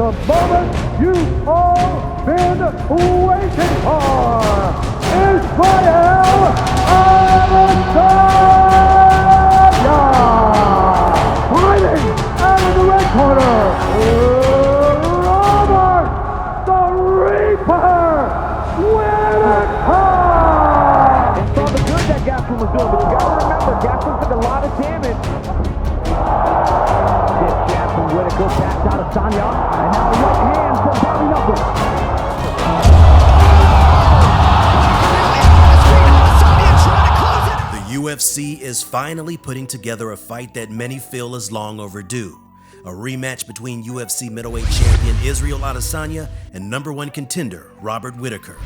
the moment you've all been waiting for. Israel Adesanya! Fighting out of the red corner, Robert the Reaper Whittaker! And saw the good that Gaston was doing, but you gotta remember, Gaston took a lot of damage. This jab from Whittaker back to Adesanya, and now a right hand from Bobby Knuckles. The UFC is finally putting together a fight that many feel is long overdue. A rematch between UFC middleweight champion Israel Adesanya and #1 contender Robert Whittaker.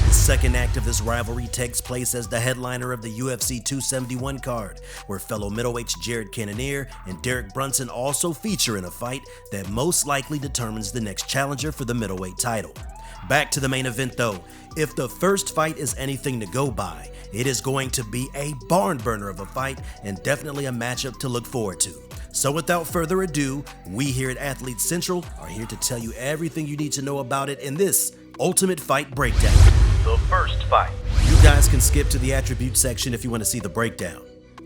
The second act of this rivalry takes place as the headliner of the UFC 271 card, where fellow middleweights Jared Cannonier and Derek Brunson also feature in a fight that most likely determines the next challenger for the middleweight title. Back to the main event though, if the first fight is anything to go by, it is going to be a barn burner of a fight and definitely a matchup to look forward to. So without further ado, we here at Athlete Central are here to tell you everything you need to know about it in this Ultimate Fight Breakdown. The first fight. You guys can skip to the attribute section if you want to see the breakdown.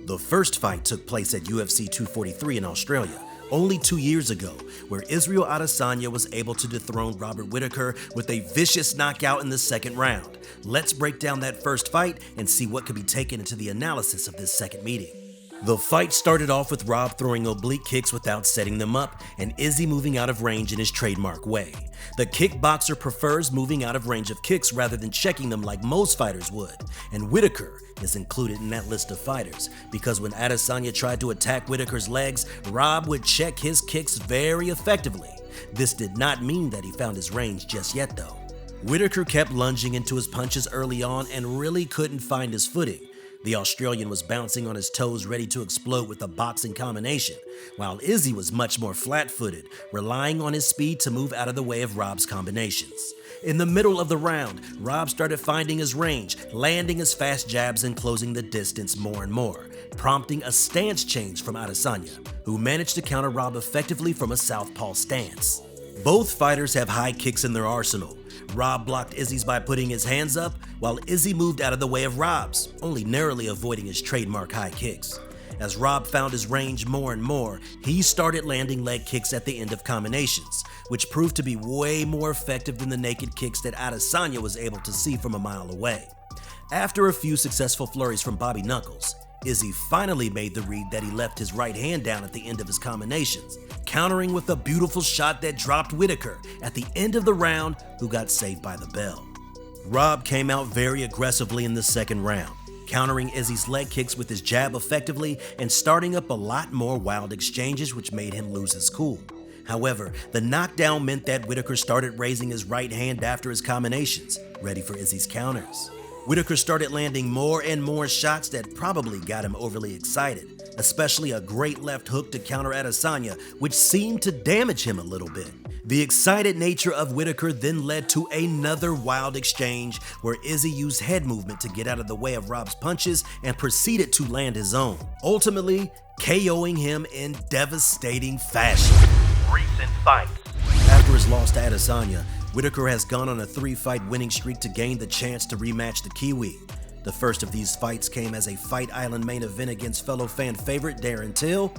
The first fight took place at UFC 243 in Australia, only 2 years ago, where Israel Adesanya was able to dethrone Robert Whittaker with a vicious knockout in the second round. Let's break down that first fight and see what could be taken into the analysis of this second meeting. The fight started off with Rob throwing oblique kicks without setting them up, and Izzy moving out of range in his trademark way. The kickboxer prefers moving out of range of kicks rather than checking them like most fighters would, and Whittaker is included in that list of fighters, because when Adesanya tried to attack Whittaker's legs, Rob would check his kicks very effectively. This did not mean that he found his range just yet though. Whittaker kept lunging into his punches early on and really couldn't find his footing. The Australian was bouncing on his toes ready to explode with a boxing combination, while Izzy was much more flat-footed, relying on his speed to move out of the way of Rob's combinations. In the middle of the round, Rob started finding his range, landing his fast jabs and closing the distance more and more, prompting a stance change from Adesanya, who managed to counter Rob effectively from a southpaw stance. Both fighters have high kicks in their arsenal. Rob blocked Izzy's by putting his hands up, while Izzy moved out of the way of Rob's, only narrowly avoiding his trademark high kicks. As Rob found his range more and more, he started landing leg kicks at the end of combinations, which proved to be way more effective than the naked kicks that Adesanya was able to see from a mile away. After a few successful flurries from Bobby Knuckles, Izzy finally made the read that he left his right hand down at the end of his combinations, countering with a beautiful shot that dropped Whittaker at the end of the round, who got saved by the bell. Rob came out very aggressively in the second round, countering Izzy's leg kicks with his jab effectively and starting up a lot more wild exchanges, which made him lose his cool. However, the knockdown meant that Whittaker started raising his right hand after his combinations, ready for Izzy's counters. Whittaker started landing more and more shots that probably got him overly excited, especially a great left hook to counter Adesanya, which seemed to damage him a little bit. The excited nature of Whittaker then led to another wild exchange where Izzy used head movement to get out of the way of Rob's punches and proceeded to land his own, ultimately KOing him in devastating fashion. Recent fights. After his loss to Adesanya, Whittaker has gone on a 3-fight winning streak to gain the chance to rematch the Kiwi. The first of these fights came as a Fight Island main event against fellow fan favorite Darren Till.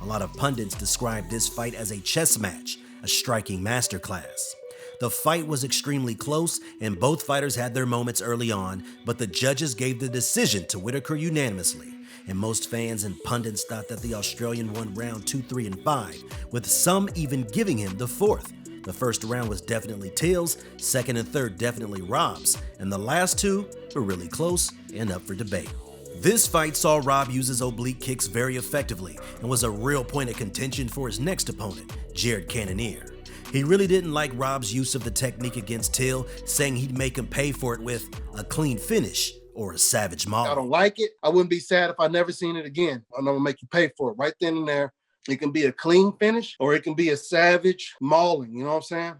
A lot of pundits described this fight as a chess match, a striking masterclass. The fight was extremely close and both fighters had their moments early on, but the judges gave the decision to Whittaker unanimously, and most fans and pundits thought that the Australian won round 2, 3, and 5, with some even giving him the fourth. The first round was definitely Till's, second and third definitely Rob's, and the last two were really close and up for debate. This fight saw Rob use his oblique kicks very effectively and was a real point of contention for his next opponent, Jared Cannonier. He really didn't like Rob's use of the technique against Till, saying he'd make him pay for it with a clean finish or a savage maul. I don't like it. I wouldn't be sad if I never seen it again. I'm gonna make you pay for it right then and there. It can be a clean finish or it can be a savage mauling, you know what I'm saying?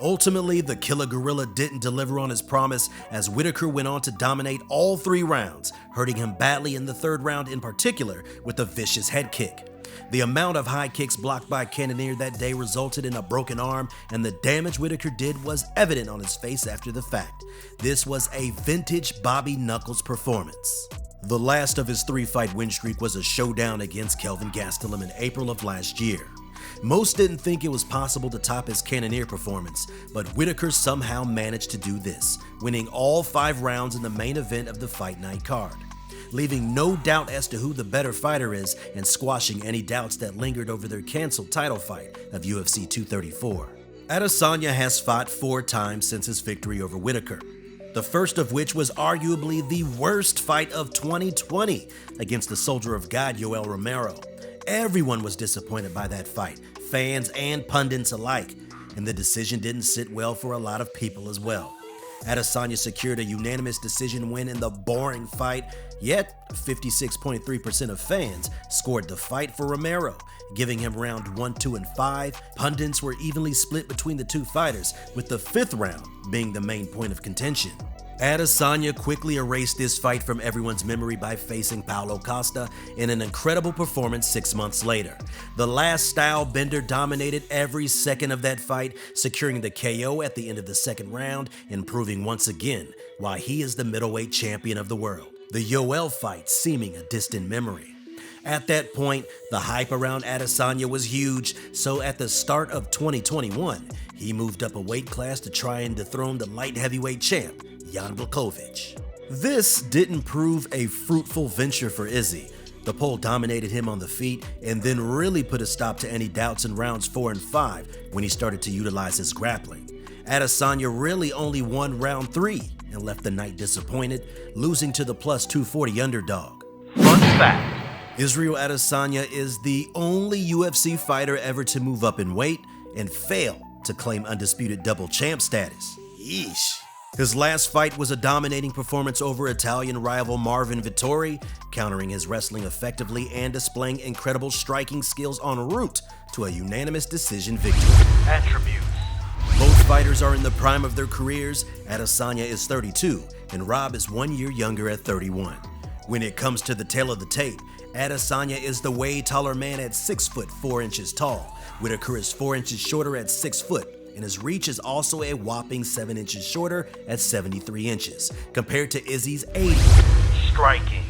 Ultimately, the Killer Gorilla didn't deliver on his promise as Whittaker went on to dominate all 3 rounds, hurting him badly in the 3rd round in particular with a vicious head kick. The amount of high kicks blocked by Cannonier that day resulted in a broken arm, and the damage Whittaker did was evident on his face after the fact. This was a vintage Bobby Knuckles performance. The last of his 3-fight win streak was a showdown against Kelvin Gastelum in April of last year. Most didn't think it was possible to top his Cannonier performance, but Whittaker somehow managed to do this, winning all 5 rounds in the main event of the Fight Night card, leaving no doubt as to who the better fighter is and squashing any doubts that lingered over their canceled title fight of UFC 234. Adesanya has fought 4 times since his victory over Whittaker, the first of which was arguably the worst fight of 2020 against the Soldier of God Yoel Romero. Everyone was disappointed by that fight, fans and pundits alike, and the decision didn't sit well for a lot of people as well. Adesanya secured a unanimous decision win in the boring fight, yet 56.3% of fans scored the fight for Romero, giving him round 1, 2, and 5. Pundits were evenly split between the 2 fighters, with the 5th round being the main point of contention. Adesanya quickly erased this fight from everyone's memory by facing Paulo Costa in an incredible performance 6 months later. The last style bender dominated every second of that fight, securing the KO at the end of the 2nd round and proving once again why he is the middleweight champion of the world. The Yoel fight seeming a distant memory. At that point, the hype around Adesanya was huge, so at the start of 2021, he moved up a weight class to try and dethrone the light heavyweight champ, Jan Blachowicz. This didn't prove a fruitful venture for Izzy. The pole dominated him on the feet and then really put a stop to any doubts in rounds 4 and 5 when he started to utilize his grappling. Adesanya really only won round 3 and left the night disappointed, losing to the plus 240 underdog. Fun fact: Israel Adesanya is the only UFC fighter ever to move up in weight and fail to claim undisputed double champ status. Yeesh. His last fight was a dominating performance over Italian rival Marvin Vettori, countering his wrestling effectively and displaying incredible striking skills en route to a unanimous decision victory. Attributes: Both fighters are in the prime of their careers. Adesanya is 32 and Rob is 1 year younger at 31. When it comes to the tail of the tape, Adesanya is the way taller man at 6 foot 4 inches tall. Whittaker is 4 inches shorter at 6 foot, and his reach is also a whopping 7 inches shorter at 73 inches, compared to Izzy's 80. Striking: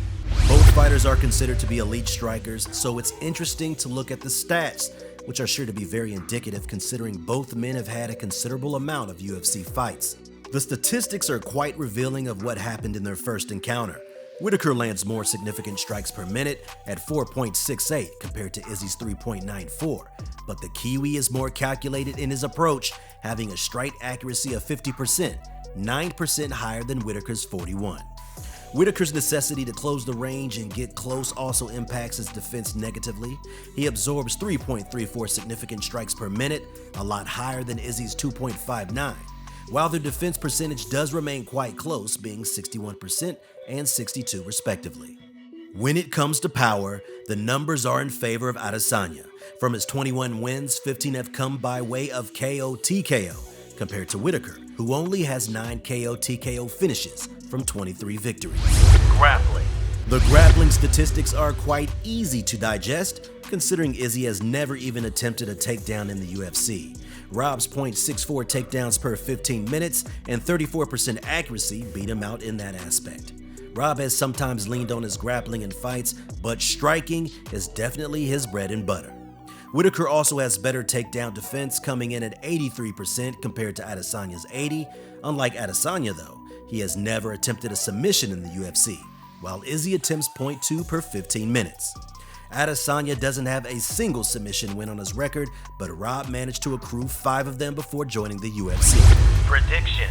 Both fighters are considered to be elite strikers, so it's interesting to look at the stats, which are sure to be very indicative considering both men have had a considerable amount of UFC fights. The statistics are quite revealing of what happened in their first encounter. Whittaker lands more significant strikes per minute at 4.68 compared to Izzy's 3.94, but the Kiwi is more calculated in his approach, having a strike accuracy of 50%, 9% higher than Whittaker's 41. Whittaker's necessity to close the range and get close also impacts his defense negatively. He absorbs 3.34 significant strikes per minute, a lot higher than Izzy's 2.59. While their defense percentage does remain quite close, being 61% and 62% respectively. When it comes to power, the numbers are in favor of Adesanya. From his 21 wins, 15 have come by way of KO/TKO, compared to Whittaker, who only has 9 KO/TKO finishes from 23 victories. Grappling: The grappling statistics are quite easy to digest, considering Izzy has never even attempted a takedown in the UFC. Rob's .64 takedowns per 15 minutes and 34% accuracy beat him out in that aspect. Rob has sometimes leaned on his grappling in fights, but striking is definitely his bread and butter. Whittaker also has better takedown defense, coming in at 83% compared to Adesanya's 80%. Unlike Adesanya though, he has never attempted a submission in the UFC, while Izzy attempts .2 per 15 minutes. Adesanya doesn't have a single submission win on his record, but Rob managed to accrue 5 of them before joining the UFC. Prediction: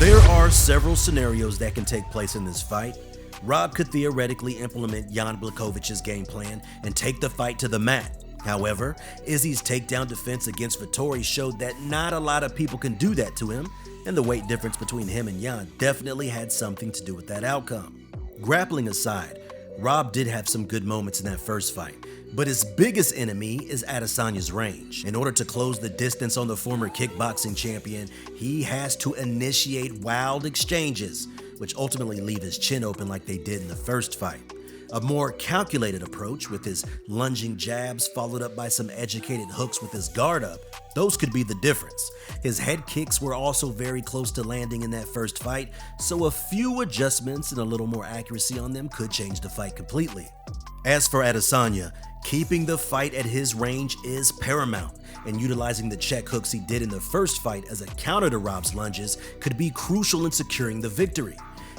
There are several scenarios that can take place in this fight. Rob could theoretically implement Jan Blachowicz' game plan and take the fight to the mat. However, Izzy's takedown defense against Vettori showed that not a lot of people can do that to him, and the weight difference between him and Jan definitely had something to do with that outcome. Grappling aside, Rob did have some good moments in that first fight, But his biggest enemy is Adesanya's range. In order to close the distance on the former kickboxing champion, he has to initiate wild exchanges, which ultimately leave his chin open like they did in the first fight. A more calculated approach with his lunging jabs followed up by some educated hooks with his guard up, those could be the difference. His head kicks were also very close to landing in that first fight, so a few adjustments and a little more accuracy on them could change the fight completely. As for Adesanya, keeping the fight at his range is paramount, and utilizing the check hooks he did in the first fight as a counter to Rob's lunges could be crucial in securing the victory.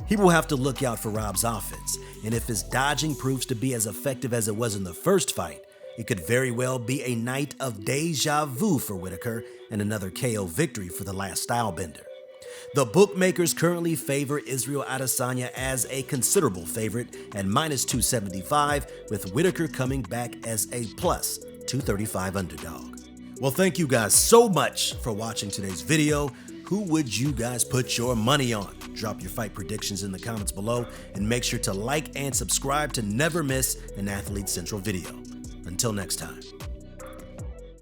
He will have to look out for Rob's offense, and if his dodging proves to be as effective as it was in the first fight, it could very well be a night of deja vu for Whittaker and another KO victory for the last stylebender. The bookmakers currently favor Israel Adesanya as a considerable favorite at -275, with Whittaker coming back as a +235 underdog. Well, thank you guys so much for watching today's video. Who would you guys put your money on? Drop your fight predictions in the comments below, and make sure to like and subscribe to never miss an Athlete Central video. Until next time.